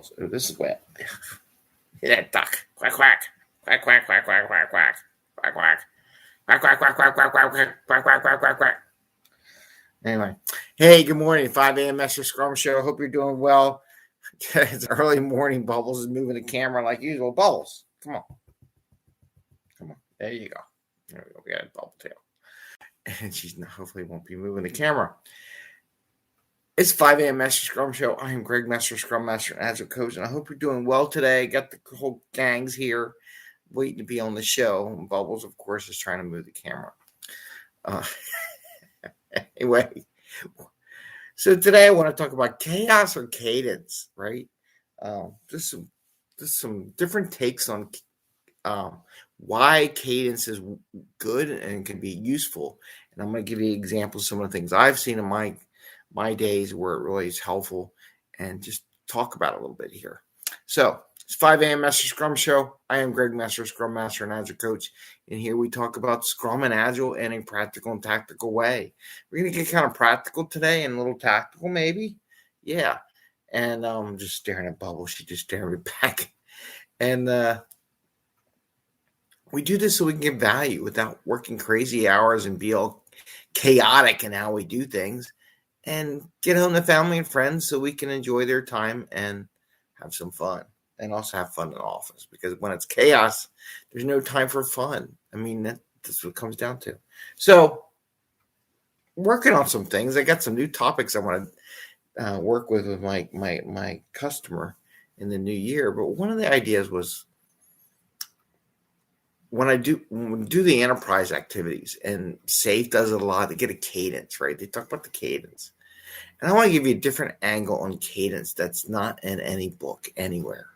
bubbles. Ooh, this is wet. Hear that duck. Quack, quack. Quack, quack, quack, quack, quack, quack. Quack, quack. Quack, quack, quack, quack, quack, quack, quack, quack, quack, quack, quack, quack. Anyway. Hey, good morning. 5 a.m. Mester Scrum Show. Hope you're doing well. It's early morning. Bubbles is moving the camera like usual. Bubbles, come on. Come on. There you go. There we go. We got a bubble tail. And she's not, hopefully won't be moving the camera. It's 5 a.m. Mester Scrum Show. I am Greg Mester, Scrum Master and Agile Coach, and I hope you're doing well today. Got the whole gangs here waiting to be on the show. And Bubbles, of course, is trying to move the camera. Anyway, so today I want to talk about chaos or cadence, right? Just some different takes on why cadence is good and can be useful. And I'm going to give you examples of some of the things I've seen in my days where it really is helpful, and just talk about it a little bit here. So it's 5 a.m. Mester Scrum Show. I am Greg Mester, Scrum Master and Agile Coach. And here we talk about Scrum and Agile in a practical and tactical way. We're going to get kind of practical today and a little tactical maybe. Yeah. And I'm just staring at Bubble. She just staring me back. And we do this so we can get value without working crazy hours and be all chaotic in how we do things. And get home to family and friends so we can enjoy their time and have some fun. And also have fun in the office. Because when it's chaos, there's no time for fun. I mean, that's what it comes down to. So, working on some things. I got some new topics I want to work with my customer in the new year. But one of the ideas was when we do the enterprise activities, and SAFe does it a lot, they get a cadence, right? They talk about the cadence. And I want to give you a different angle on cadence that's not in any book anywhere.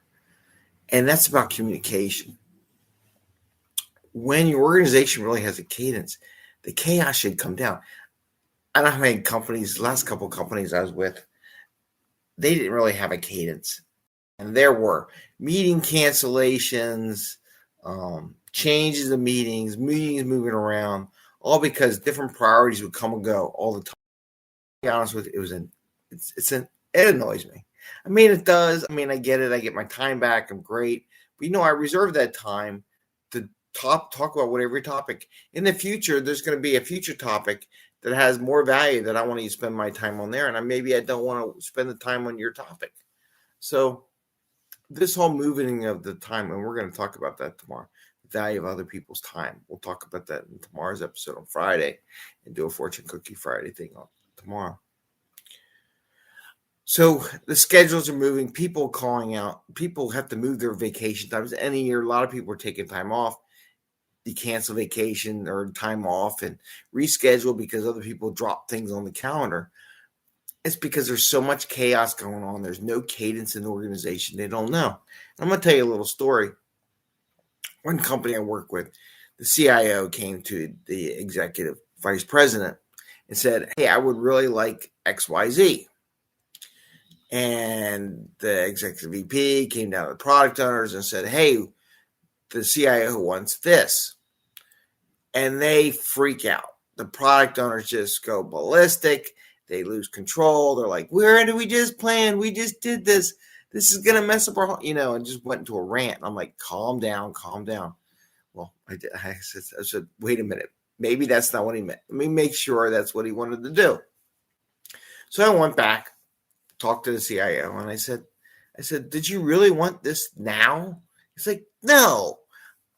And that's about communication. When your organization really has a cadence, the chaos should come down. I don't know how many companies, last couple of companies I was with, they didn't really have a cadence. And there were meeting cancellations, changes of meetings moving around, all because different priorities would come and go all the time. To be honest with you, it annoys me. I mean, it does. I mean, I get it. I get my time back. I'm great. But, I reserve that time to talk about whatever topic. In the future, there's going to be a future topic that has more value that I want to spend my time on there. And maybe I don't want to spend the time on your topic. So this whole moving of the time, and we're going to talk about that tomorrow, the value of other people's time. We'll talk about that in tomorrow's episode on Friday and do a Fortune Cookie Friday thing on tomorrow. So the schedules are moving, people calling out, people have to move their vacation times. Any year, a lot of people are taking time off. You cancel vacation or time off and reschedule because other people drop things on the calendar. It's because there's so much chaos going on. There's no cadence in the organization. They don't know. I'm going to tell you a little story. One company I work with, the CIO came to the executive vice president and said, hey, I would really like XYZ. And the executive VP came down to the product owners and said, hey, the CIO wants this. And they freak out. The product owners just go ballistic. They lose control. They're like, where did we just plan? We just did this. This is going to mess up our, and just went into a rant. I'm like, calm down. Well, I said, wait a minute. Maybe that's not what he meant. Let me make sure that's what he wanted to do. So I went back, talked to the CIO, and I said, did you really want this now? He's like, no,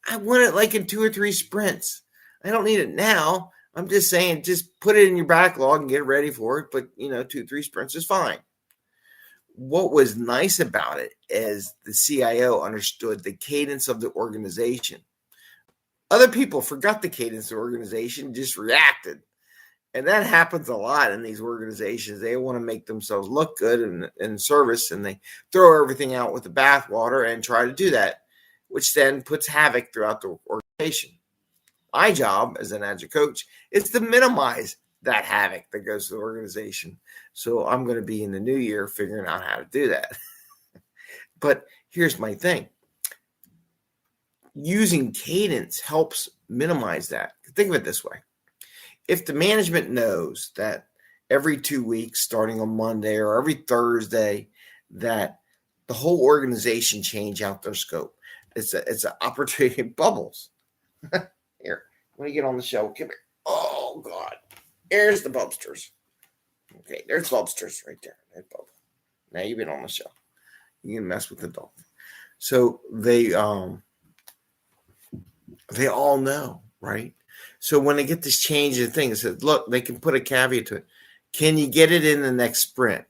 I want it like in 2 or 3 sprints. I don't need it now. I'm just saying, just put it in your backlog and get ready for it. But, 2 or 3 sprints is fine. What was nice about it is the CIO understood the cadence of the organization. Other people forgot the cadence of the organization, just reacted. And that happens a lot in these organizations. They want to make themselves look good in service, and they throw everything out with the bathwater and try to do that, which then puts havoc throughout the organization. My job as an Agile coach is to minimize that havoc that goes to the organization. So I'm going to be in the new year figuring out how to do that. But here's my thing. Using cadence helps minimize that. Think of it this way. If the management knows that every 2 weeks, starting on Monday or every Thursday, that the whole organization change out their scope. It's an opportunity. Bubbles. Here, when you get on the show, come here. Oh God, there's the Bubsters. Okay, there's Bubsters right there. There's Bubble. Now you've been on the show. You can mess with the dog. So they all know, right? So when they get this change in things, look, they can put a caveat to it. Can you get it in the next sprint?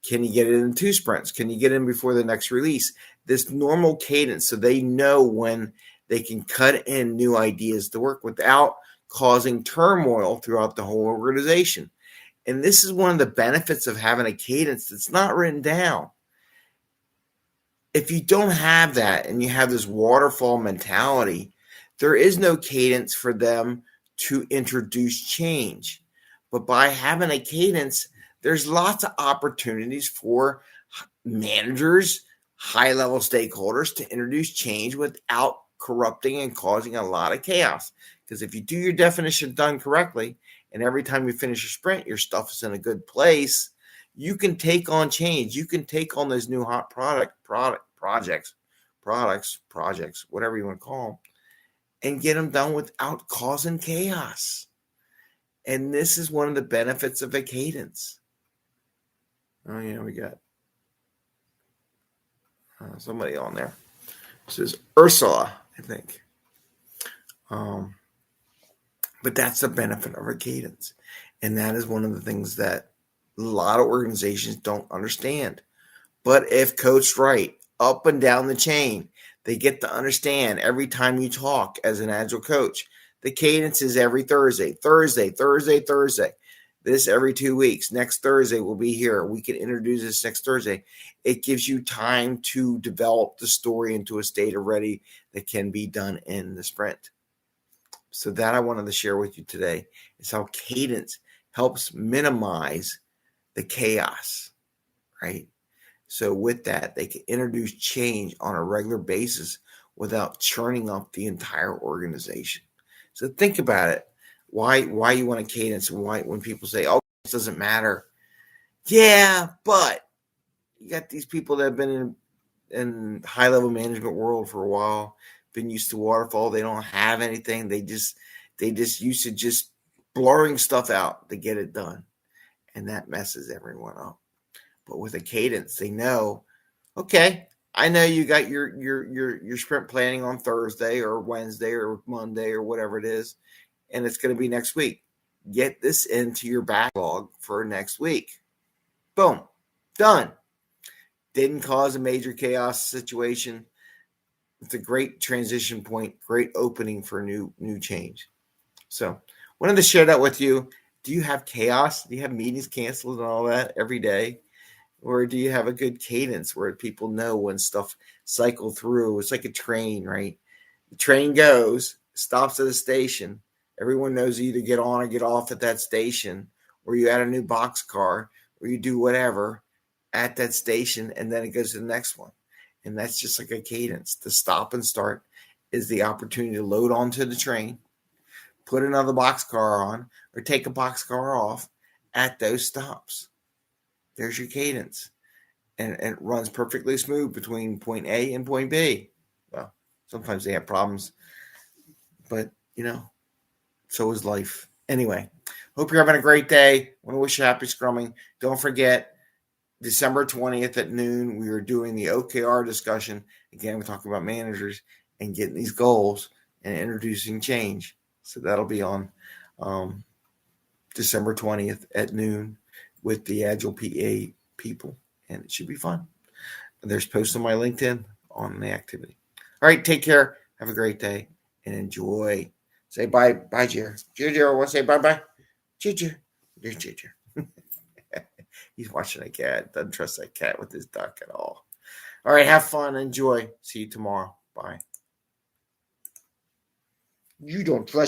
Can you get it in 2 sprints? Can you get in before the next release? This normal cadence, so they know when they can cut in new ideas to work without causing turmoil throughout the whole organization. And this is one of the benefits of having a cadence that's not written down. If you don't have that and you have this waterfall mentality, there is no cadence for them to introduce change. But by having a cadence, there's lots of opportunities for managers, high-level stakeholders to introduce change without corrupting and causing a lot of chaos. Because if you do your definition done correctly, and every time you finish your sprint, your stuff is in a good place, you can take on change. You can take on those new hot projects, whatever you want to call them, and get them done without causing chaos. And this is one of the benefits of a cadence. Oh, yeah, we got somebody on there. This is Ursula, I think. But that's the benefit of a cadence. And that is one of the things that a lot of organizations don't understand. But if coached right, up and down the chain, they get to understand every time you talk as an Agile coach. The cadence is every Thursday. This every 2 weeks. Next Thursday we'll be here. We can introduce this next Thursday. It gives you time to develop the story into a state of ready that can be done in the sprint. So that I wanted to share with you today is how cadence helps minimize the chaos, right? So with that, they can introduce change on a regular basis without churning up the entire organization. So think about it. Why you want a cadence, and why when people say, oh, this doesn't matter. Yeah, but you got these people that have been in high-level management world for a while, been used to waterfall. They don't have anything. They just used to just blurring stuff out to get it done. And that messes everyone up. But with a cadence, they know, okay, I know you got your sprint planning on Thursday or Wednesday or Monday or whatever it is, and it's going to be next week. Get this into your backlog for next week. Boom. Done. Didn't cause a major chaos situation. It's a great transition point, great opening for new change. So wanted to share that with you. Do you have chaos? Do you have meetings canceled and all that every day? Or do you have a good cadence where people know when stuff cycle through? It's like a train, right? The train goes, stops at a station. Everyone knows you either get on or get off at that station, or you add a new box car, or you do whatever at that station, and then it goes to the next one. And that's just like a cadence. The stop and start is the opportunity to load onto the train, put another box car on, or take a box car off at those stops. There's your cadence. And it runs perfectly smooth between point A and point B. Well, sometimes they have problems, but, so is life. Anyway, hope you're having a great day. I want to wish you happy scrumming. Don't forget, December 20th at noon, we are doing the OKR discussion. Again, we're talking about managers and getting these goals and introducing change. So that'll be on December 20th at noon with the Agile PA people, and it should be fun. There's posts on my LinkedIn on the activity. All right, take care. Have a great day and enjoy. Say bye, Jer. Jer, want to say bye? Jer. There's Jer. He's watching a cat. Doesn't trust that cat with his duck at all. All right, have fun. Enjoy. See you tomorrow. Bye. You don't trust